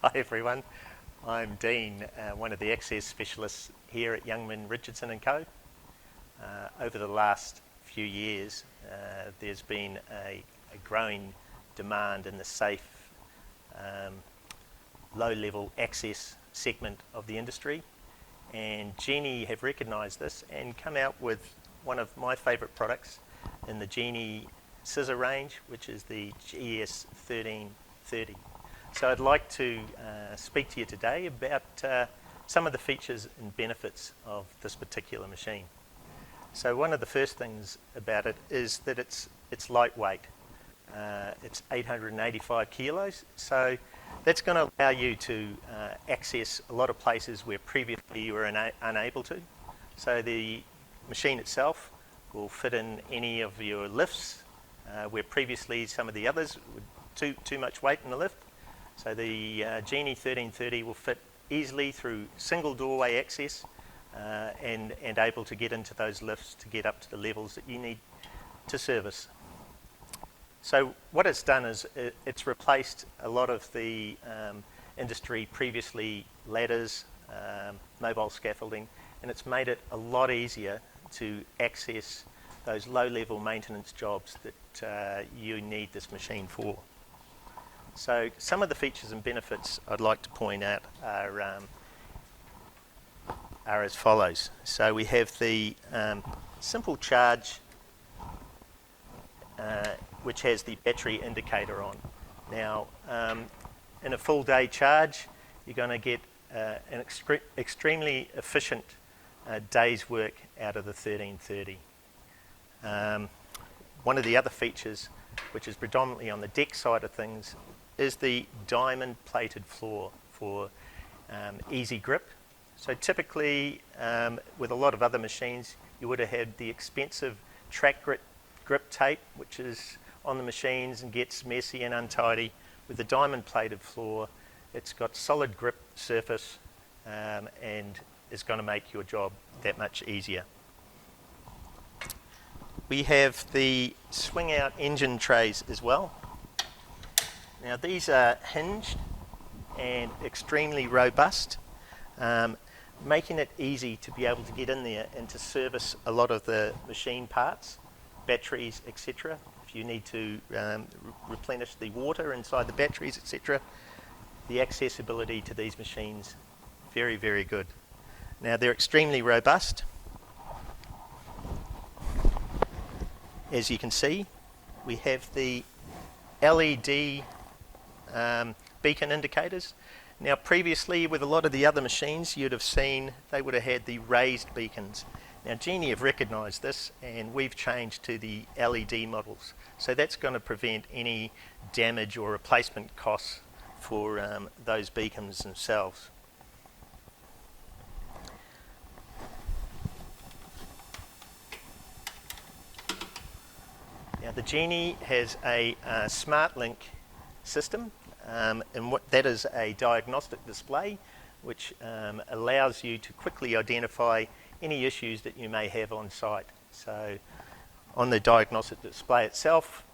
Hi everyone, I'm Dean, one of the access specialists here at Youngman Richardson & Co. Over the last few years there's been a growing demand in the safe low-level access segment of the industry, and Genie have recognised this and come out with one of my favourite products in the Genie scissor range, which is the GS1330. So I'd like to speak to you today about some of the features and benefits of this particular machine. So one of the first things about it is that it's lightweight. It's 885 kilos, so that's going to allow you to access a lot of places where previously you were unable to. So the machine itself will fit in any of your lifts where previously some of the others were too much weight in the lift. So the Genie 1330 will fit easily through single doorway access and able to get into those lifts to get up to the levels that you need to service. So what it's done is it's replaced a lot of the industry previously ladders, mobile scaffolding, and it's made it a lot easier to access those low-level maintenance jobs that you need this machine for. So some of the features and benefits I'd like to point out are as follows. So we have the simple charge which has the battery indicator on. Now in a full day charge you're going to get an extremely efficient day's work out of the 1330. One of the other features, which is predominantly on the deck side of things, is the diamond plated floor for easy grip. So typically with a lot of other machines you would have had the expensive track grip tape which is on the machines and gets messy and untidy. With the diamond plated floor it's got solid grip surface and is going to make your job that much easier. We have the swing out engine trays as well. Now these are hinged and extremely robust, making it easy to be able to get in there and to service a lot of the machine parts, batteries, etc. If you need to replenish the water inside the batteries, etc. The accessibility to these machines, very, very good. Now they're extremely robust. As you can see, we have the LED beacon indicators. Now previously with a lot of the other machines you'd have seen they would have had the raised beacons. Now Genie have recognised this and we've changed to the LED models. So that's going to prevent any damage or replacement costs for those beacons themselves. Now the Genie has a smart link system, and what that is a diagnostic display which allows you to quickly identify any issues that you may have on site. So on the diagnostic display itself,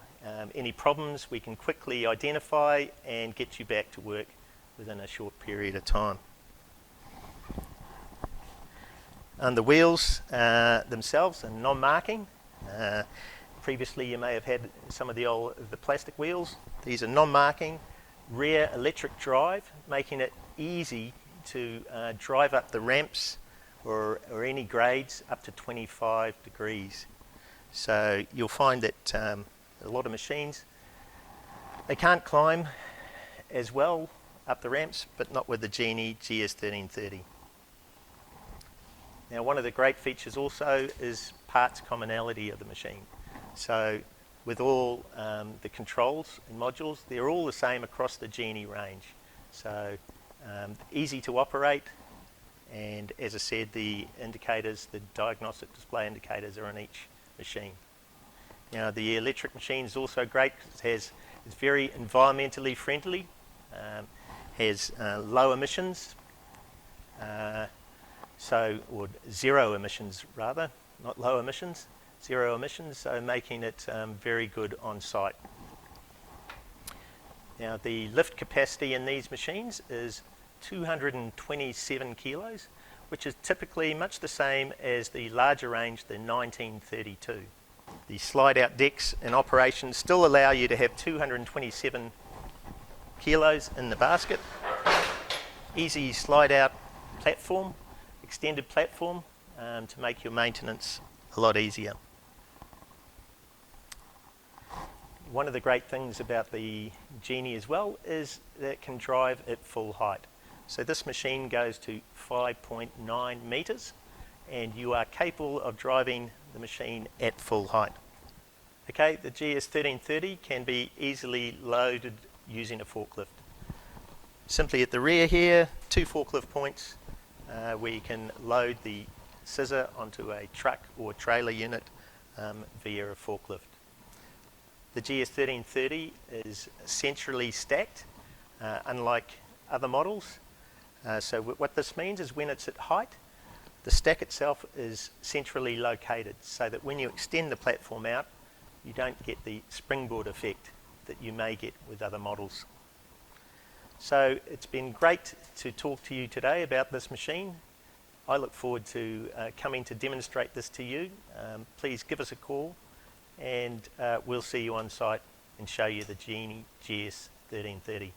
any problems we can quickly identify and get you back to work within a short period of time. And the wheels themselves are non-marking. Previously you may have had some of the plastic wheels. These are non-marking, rear electric drive, making it easy to drive up the ramps or any grades up to 25 degrees. So you'll find that a lot of machines, they can't climb as well up the ramps, but not with the Genie GS1330. Now one of the great features also is parts commonality of the machine. So with all the controls and modules, they're all the same across the Genie range. So easy to operate, and as I said, the indicators, the diagnostic display indicators are on each machine. Now the electric machine is also great because it's very environmentally friendly, has low emissions, or zero emissions rather, not low emissions. Zero emissions, so making it very good on site. Now the lift capacity in these machines is 227 kilos, which is typically much the same as the larger range, the 1932. The slide out decks in operation still allow you to have 227 kilos in the basket. Easy slide out platform, extended platform, to make your maintenance a lot easier. One of the great things about the Genie as well is that it can drive at full height. So this machine goes to 5.9 metres and you are capable of driving the machine at full height. Okay, the GS1330 can be easily loaded using a forklift. Simply at the rear here, 2 forklift points where you can load the scissor onto a truck or trailer unit via a forklift. The GS1330 is centrally stacked, unlike other models. So what this means is when it's at height, the stack itself is centrally located so that when you extend the platform out, you don't get the springboard effect that you may get with other models. So it's been great to talk to you today about this machine. I look forward to coming to demonstrate this to you. Please give us a call and we'll see you on site and show you the Genie GS1330.